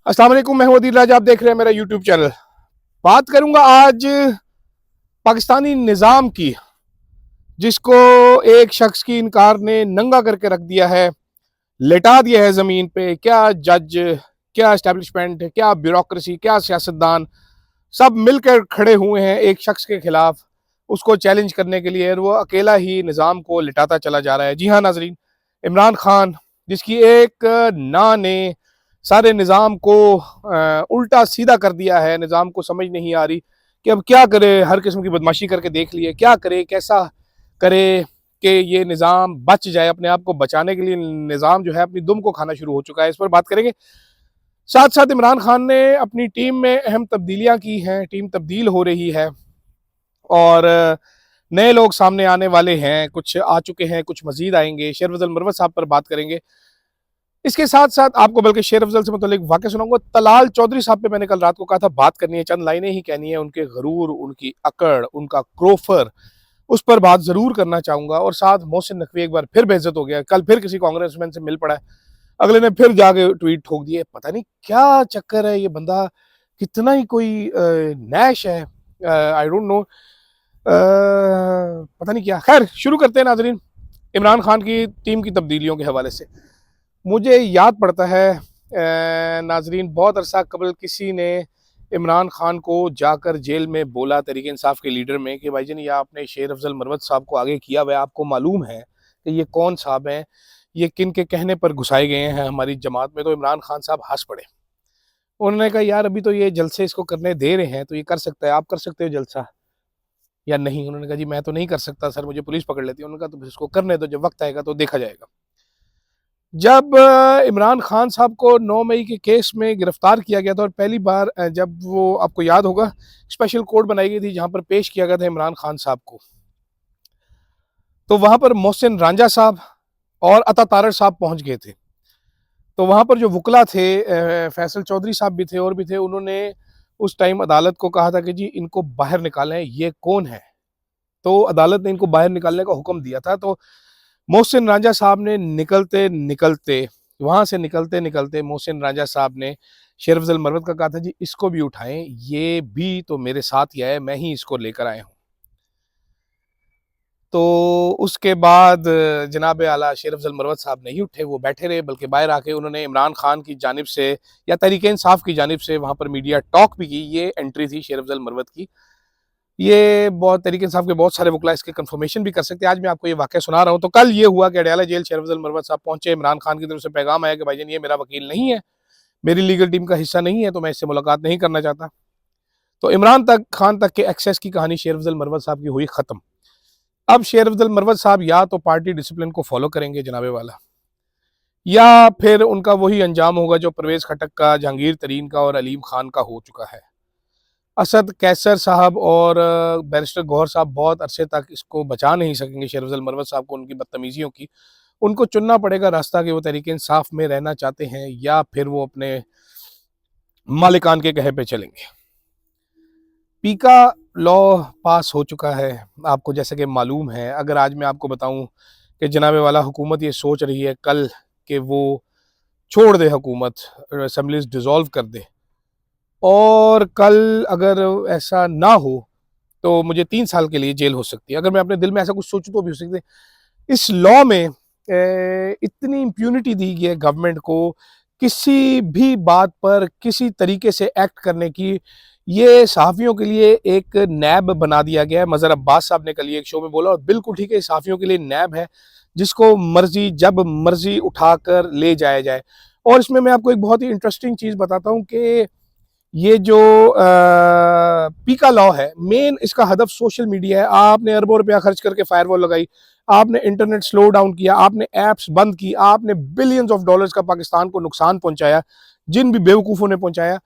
अस्सलाम वालेकुम, मैं हूं अदील राज। आप देख रहे हैं मेरा यूट्यूब चैनल। बात करूंगा आज पाकिस्तानी निज़ाम की, जिसको एक शख्स की इनकार ने नंगा करके रख दिया है, लेटा दिया है ज़मीन पे। क्या जज, क्या एस्टेब्लिशमेंट, क्या ब्यूरोक्रेसी, क्या सियासतदान सब मिलकर खड़े हुए हैं एक शख्स के खिलाफ, उसको चैलेंज करने के लिए। और वो अकेला ही निज़ाम को लिटाता चला जा रहा है। जी हाँ नाजरीन, इमरान खान, जिसकी एक ना ने सारे निज़ाम को उल्टा सीधा कर दिया है। निज़ाम को समझ नहीं आ रही कि अब क्या करे। हर किस्म की बदमाशी करके देख लिए, क्या करे, कैसा करे कि ये निज़ाम बच जाए। अपने आप को बचाने के लिए निज़ाम जो है अपनी दुम को खाना शुरू हो चुका है। इस पर बात करेंगे। साथ साथ इमरान खान ने अपनी टीम में अहम तब्दीलियां की हैं, टीम तब्दील हो रही है और नए लोग सामने आने वाले हैं। कुछ आ चुके हैं, कुछ मजीद आएंगे। शेर अफजल मरवत साहब पर बात करेंगे। इसके साथ साथ आपको बल्कि शेर अफजल से मतलब वाकया सुनाऊंगा। तलाल चौधरी साहब पे मैंने कल रात को कहा था बात करनी है, चंद लाइनें ही कहनी है। उनके गरूर, उनकी अकड़, उनका क्रोफर, उस पर बात जरूर करना चाहूंगा। और साथ मोहसिन नकवी एक बार फिर बेइज्जत हो गया, कल फिर किसी कांग्रेसमैन से मिल पड़ा है, अगले ने फिर जाके ट्वीट ठोक दिए। पता नहीं क्या चक्कर है, ये बंदा कितना ही कोई नैश है, आई डोंट नो, पता नहीं क्या। खैर, शुरू करते हैं नाजरीन इमरान खान की टीम की तब्दीलियों के हवाले से। मुझे याद पड़ता है नाजरीन, बहुत अरसा कबल किसी ने इमरान खान को जाकर जेल में बोला, तहरीक इंसाफ के लीडर में, कि भाईजान ये आपने शेर अफजल मरवत साहब को आगे किया हुआ है, आपको मालूम है कि ये कौन साहब हैं, ये किन के कहने पर घुसाए गए हैं हमारी जमात में। तो इमरान खान साहब हंस पड़े। उन्होंने कहा यार अभी तो ये जलसे इसको करने दे रहे हैं, तो ये कर सकता है, आप कर सकते हो जलसा या नहीं। उन्होंने कहा जी मैं तो नहीं कर सकता सर, मुझे पुलिस पकड़ लेती है। उन्होंने कहा तो फिर इसको करने दो, जब वक्त आएगा तो देखा जाएगा। जब इमरान खान साहब को 9 मई के केस में गिरफ्तार किया गया था, और पहली बार जब वो, आपको याद होगा, स्पेशल कोर्ट बनाई गई थी जहां पर पेश किया गया था इमरान खान साहब को, तो वहां पर मोहसिन रांझा साहब और अता तारड़ साहब पहुंच गए थे। तो वहां पर जो वकला थे, फैसल चौधरी साहब भी थे और भी थे, उन्होंने उस टाइम अदालत को कहा था कि जी इनको बाहर निकालें, ये कौन है। तो अदालत ने इनको बाहर निकालने का हुक्म दिया था। तो मोहसिन रांझा साहब ने निकलते निकलते, वहां से निकलते निकलते मोहसिन रांझा साहब ने शेर अफजल मरवत का कहा था जी इसको भी उठाएं, ये भी तो मेरे साथ ही आया, मैं ही इसको लेकर आया हूं। तो उसके बाद जनाब आला शेर अफजल मरवत साहब नहीं उठे, वो बैठे रहे, बल्कि बाहर आके उन्होंने इमरान खान की जानिब से या तहरीक इंसाफ की जानिब से वहां पर मीडिया टॉक भी की। ये एंट्री थी शेर अफजल मरवत की। ये बहुत तरीके इंसाफ के बहुत सारे वकला इसके कंफर्मेशन भी कर सकते हैं। आज मैं आपको ये वाकया सुना रहा हूँ। तो कल ये हुआ कि अडयाला जेल शेर अफजल मरवत साहब पहुंचे। इमरान खान की तरफ से पैगाम आया कि भाईजान ये मेरा वकील नहीं है, मेरी लीगल टीम का हिस्सा नहीं है, तो मैं इससे मुलाकात नहीं करना चाहता। तो इमरान तक खान तक के एक्सेस की कहानी शेर अफजल मरवत साहब की हुई खत्म। अब शेर अफजल मरवत साहब या तो पार्टी डिसिप्लिन को फॉलो करेंगे जनाबे वाला, या फिर उनका वही अंजाम होगा जो परवेज खटक का, जहांगीर तरीन का और अलीम खान का हो चुका है। असद कैसर साहब और बैरिस्टर गौहर साहब बहुत अरसे तक इसको बचा नहीं सकेंगे शेर अफजल मरवत साहब को उनकी बदतमीजियों की। उनको चुनना पड़ेगा रास्ता कि वो तरीके इंसाफ में रहना चाहते हैं या फिर वो अपने मालिकान के कहे पे चलेंगे। पीका लॉ पास हो चुका है, आपको जैसे कि मालूम है। अगर आज मैं आपको बताऊं कि जनाबे वाला हुकूमत ये सोच रही है कल कि वो छोड़ दे हुकूमत, असेंबलीज डिसॉल्व कर दे, और कल अगर ऐसा ना हो तो मुझे 3 साल के लिए जेल हो सकती है। अगर मैं अपने दिल में ऐसा कुछ सोचूं तो भी हो सकती है। इस लॉ में इतनी इम्प्यूनिटी दी गई है गवर्नमेंट को किसी भी बात पर किसी तरीके से एक्ट करने की। ये सहाफ़ियों के लिए एक नैब बना दिया गया है। मज़हर अब्बास साहब ने कल एक शो में बोला, और बिल्कुल ठीक है, सहाफ़ियों के लिए नैब है जिसको मर्जी जब मर्जी उठाकर ले जाया जाए। और इसमें मैं आपको एक बहुत ही इंटरेस्टिंग चीज़ बताता हूँ कि ये जो पीका लॉ है, मेन इसका हदफ सोशल मीडिया है। आपने अरबों रुपया खर्च करके फायरवॉल लगाई, आपने इंटरनेट स्लो डाउन किया, आपने ऐप्स बंद की, आपने बिलियंस ऑफ डॉलर्स का पाकिस्तान को नुकसान पहुंचाया, जिन भी बेवकूफ़ों ने पहुंचाया।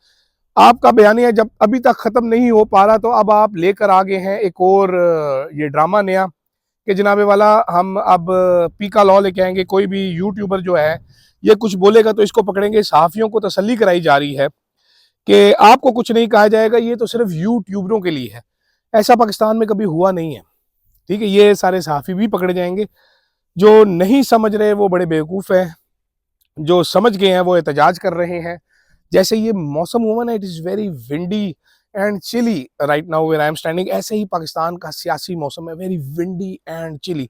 आपका बयानिया जब अभी तक ख़त्म नहीं हो पा रहा, तो अब आप लेकर आ गए हैं एक और ये ड्रामा नया कि जनाबे वाला हम अब पीका लॉ लेके आएंगे। कोई भी यूट्यूबर जो है ये कुछ बोलेगा तो इसको पकड़ेंगे। सहाफ़ियों को तसल्ली कराई जा रही है कि आपको कुछ नहीं कहा जाएगा, ये तो सिर्फ यूट्यूबरों के लिए है। ऐसा पाकिस्तान में कभी हुआ नहीं है, ठीक है। ये सारे सहाफ़ी भी पकड़े जाएंगे। जो नहीं समझ रहे वो बड़े बेवकूफ़ हैं, जो समझ गए हैं वो एहतजाज कर रहे हैं। जैसे ये मौसम हुआ ना, it is very windy and chilly right now where I am standing, ऐसे ही पाकिस्तान का सियासी मौसम है, very windy and chilly.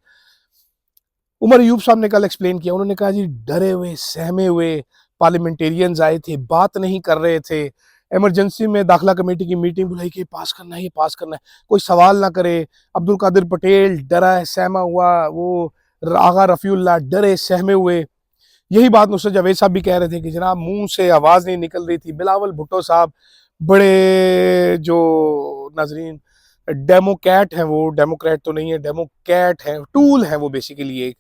Umar Ayub साहब ने कल एक्सप्लेन किया, उन्होंने कहा जी डरे हुए सहमे हुए पार्लियामेंटेरियंस आए थे, बात नहीं कर रहे थे, इमरजेंसी में दाखिला कमेटी की मीटिंग बुलाई कि पास करना है, ये पास करना है, कोई सवाल ना करे। अब्दुल कादिर पटेल डरा है, सहमा हुआ, वो आगा रफ़ीउल्लाह डरे सहमे हुए। यही बात नुसरत जावेद साहब भी कह रहे थे कि जनाब मुंह से आवाज़ नहीं निकल रही थी। बिलावल भुट्टो साहब बड़े जो नाजरीन डेमोक्रेट हैं, वो डेमोक्रेट तो नहीं है, डेमोक्रेट है, टूल है वो बेसिकली एक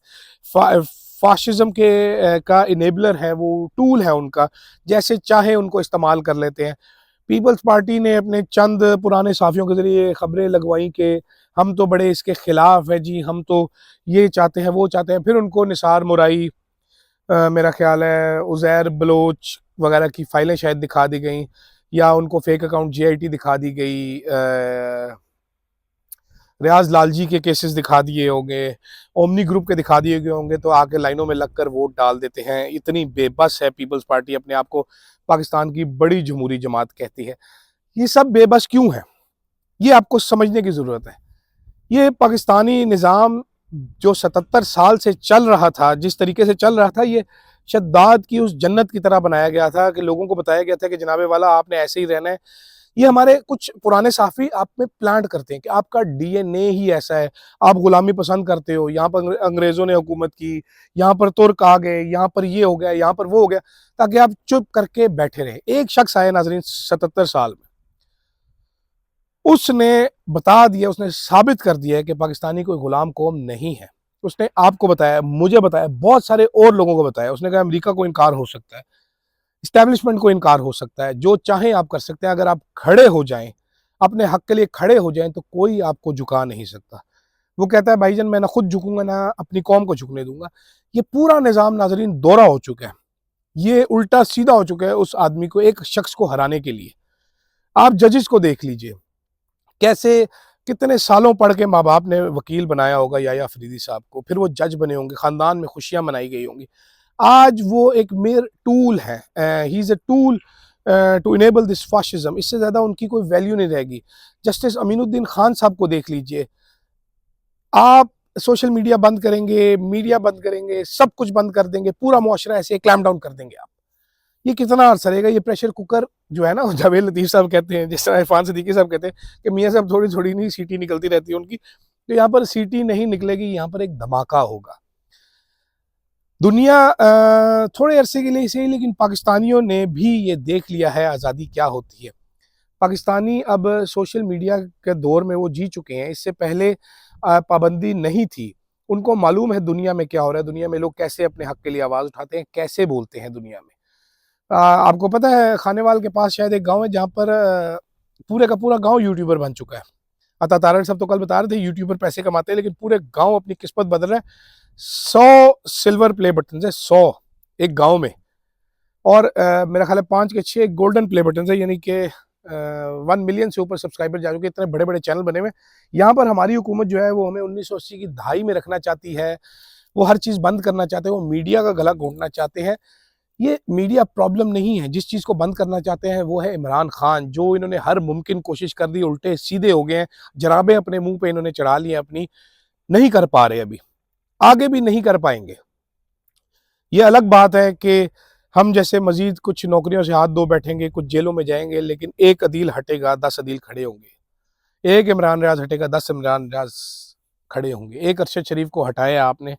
फाशिज्म के का इनेबलर है, वो टूल है उनका, जैसे चाहे उनको इस्तेमाल कर लेते हैं। पीपल्स पार्टी ने अपने चंद पुराने साफियों के जरिए खबरें लगवाई कि हम तो बड़े इसके खिलाफ है जी, हम तो ये चाहते हैं वो चाहते हैं। फिर उनको निसार मुराई, मेरा ख्याल है उज़ैर बलोच वगैरह की फाइलें शायद दिखा दी गई, या उनको फेक अकाउंट जीआईटी दिखा दी गई, रियाज लालजी के केसेस दिखा दिए होंगे, ओमनी ग्रुप के दिखा दिए गए होंगे, तो आके लाइनों में लगकर वोट डाल देते हैं। इतनी बेबस है पीपल्स पार्टी, अपने आप को पाकिस्तान की बड़ी जमहूरी जमात कहती है। ये सब बेबस क्यों है, ये आपको समझने की ज़रूरत है। ये पाकिस्तानी निज़ाम जो 77 साल से चल रहा था, जिस तरीके से चल रहा था, ये शद्दाद की उस जन्नत की तरह बनाया गया था कि लोगों को बताया गया था कि जनाबे वाला आपने ऐसे ही रहना है। ये हमारे कुछ पुराने साफी आप में प्लांट करते हैं कि आपका डीएनए ही ऐसा है, आप गुलामी पसंद करते हो, यहाँ पर अंग्रेजों ने हुकूमत की, यहाँ पर तुर्क आ गए, यहाँ पर ये हो गया, यहाँ पर वो हो गया, ताकि आप चुप करके बैठे रहे। एक शख्स आया नाजरीन 77 साल में, उसने बता दिया, उसने साबित कर दिया है कि पाकिस्तानी कोई गुलाम कौम नहीं है। उसने आपको बताया, मुझे बताया, बहुत सारे और लोगों को बताया। उसने कहा अमेरिका को इनकार हो सकता है, इस्टेब्लिशमेंट को इनकार हो सकता है, जो चाहें आप कर सकते हैं। अगर आप खड़े हो जाएं, अपने हक के लिए खड़े हो जाएं, तो कोई आपको झुका नहीं सकता। वो कहता है भाईजान मैं ना खुद झुकूंगा ना अपनी कौम को झुकने दूंगा। ये पूरा निज़ाम नाजरीन दोहरा हो चुका है, ये उल्टा सीधा हो चुका है उस आदमी को, एक शख्स को हराने के लिए। आप जजेस को देख लीजिए, कैसे कितने सालों पढ़ के माँ बाप ने वकील बनाया होगा याया अफरीदी साहब को, फिर वो जज बने होंगे, खानदान में खुशियां मनाई गई होंगी। आज वो एक मेयर टूल है, he is a tool to enable this fascism. इससे ज्यादा उनकी कोई वैल्यू नहीं रहेगी। जस्टिस अमीनुद्दीन खान साहब को देख लीजिए, आप सोशल मीडिया बंद करेंगे, मीडिया बंद करेंगे, सब कुछ बंद कर देंगे, पूरा मुआशरा ऐसे क्लैम डाउन कर देंगे आप। ये कितना अर्सा रहेगा? ये प्रेशर कुकर जो है ना, जावेद लतीफ़ साहब कहते हैं, जिस तरह इरफान सिद्दीकी साहब कहते हैं कि मियाँ साहब थोड़ी थोड़ी नहीं सीटी निकलती रहती है उनकी, तो यहाँ पर सीटी नहीं निकलेगी, यहाँ पर एक धमाका होगा। दुनिया थोड़े अरसे के लिए सही, लेकिन पाकिस्तानियों ने भी ये देख लिया है आज़ादी क्या होती है। पाकिस्तानी अब सोशल मीडिया के दौर में वो जी चुके हैं। इससे पहले पाबंदी नहीं थी, उनको मालूम है दुनिया में क्या हो रहा है, दुनिया में लोग कैसे अपने हक के लिए आवाज़ उठाते हैं, कैसे बोलते हैं दुनिया में। आपको पता है खानेवाल के पास शायद एक गांव है जहां पर पूरे का पूरा गांव यूट्यूबर बन चुका है। अता तारड़ सब तो कल बता रहे थे यूट्यूबर पैसे कमाते हैं, लेकिन पूरे गांव अपनी किस्मत बदल रहा है। 100 सिल्वर प्ले बटन है, 100 एक गांव में, और मेरा ख्याल है 5 के 6 गोल्डन प्ले बटन है, यानी कि 1 मिलियन से ऊपर सब्सक्राइबर जा चुके, इतने बड़े बड़े चैनल बने हुए। यहाँ पर हमारी हुकूमत जो है वो हमें 1980 की दहाई में रखना चाहती है, वो हर चीज़ बंद करना चाहते हैं, वो मीडिया का गला घोंटना चाहते हैं। ये मीडिया प्रॉब्लम नहीं है, जिस चीज़ को बंद करना चाहते हैं वो है इमरान खान, जो इन्होंने हर मुमकिन कोशिश कर दी, उल्टे सीधे हो गए हैं, जराबें अपने मुंह पे इन्होंने चढ़ा ली हैं अपनी, नहीं कर पा रहे, अभी आगे भी नहीं कर पाएंगे। ये अलग बात है कि हम जैसे मजीद कुछ नौकरियों से हाथ धो बैठेंगे, कुछ जेलों में जाएंगे, लेकिन एक अदील हटेगा 10 अदील खड़े होंगे, एक इमरान रियाज हटेगा 10 इमरान रियाज खड़े होंगे। एक अरशद शरीफ को हटाया आपने,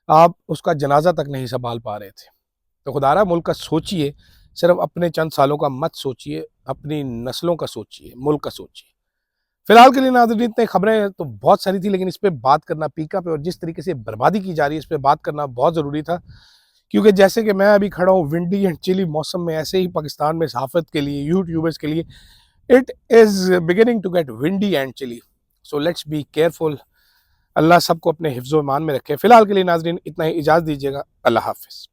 आप उसका जनाजा तक नहीं संभाल पा रहे थे। तो खुदारा मुल्क का सोचिए, सिर्फ अपने चंद सालों का मत सोचिए, अपनी नस्लों का सोचिए, मुल्क का सोचिए। फिलहाल के लिए नाज़रीन इतने खबरें तो बहुत सारी थी, लेकिन इस पे बात करना पीका पे, और जिस तरीके से बर्बादी की जा रही है इस पे बात करना बहुत ज़रूरी था। क्योंकि जैसे कि मैं अभी खड़ा हूँ विंडी एंड चिली मौसम में, ऐसे ही पाकिस्तान में सहाफ़त के लिए, यूट्यूबर्स के लिए it is beginning to get windy and chilly. So let's be careful. Allah सबको अपने हिफ्ज़-ओ-ईमान में रखे। फिलहाल के लिए नाज़रीन इतना ही, इजाज़त दीजिएगा। अल्लाह हाफ़िज़।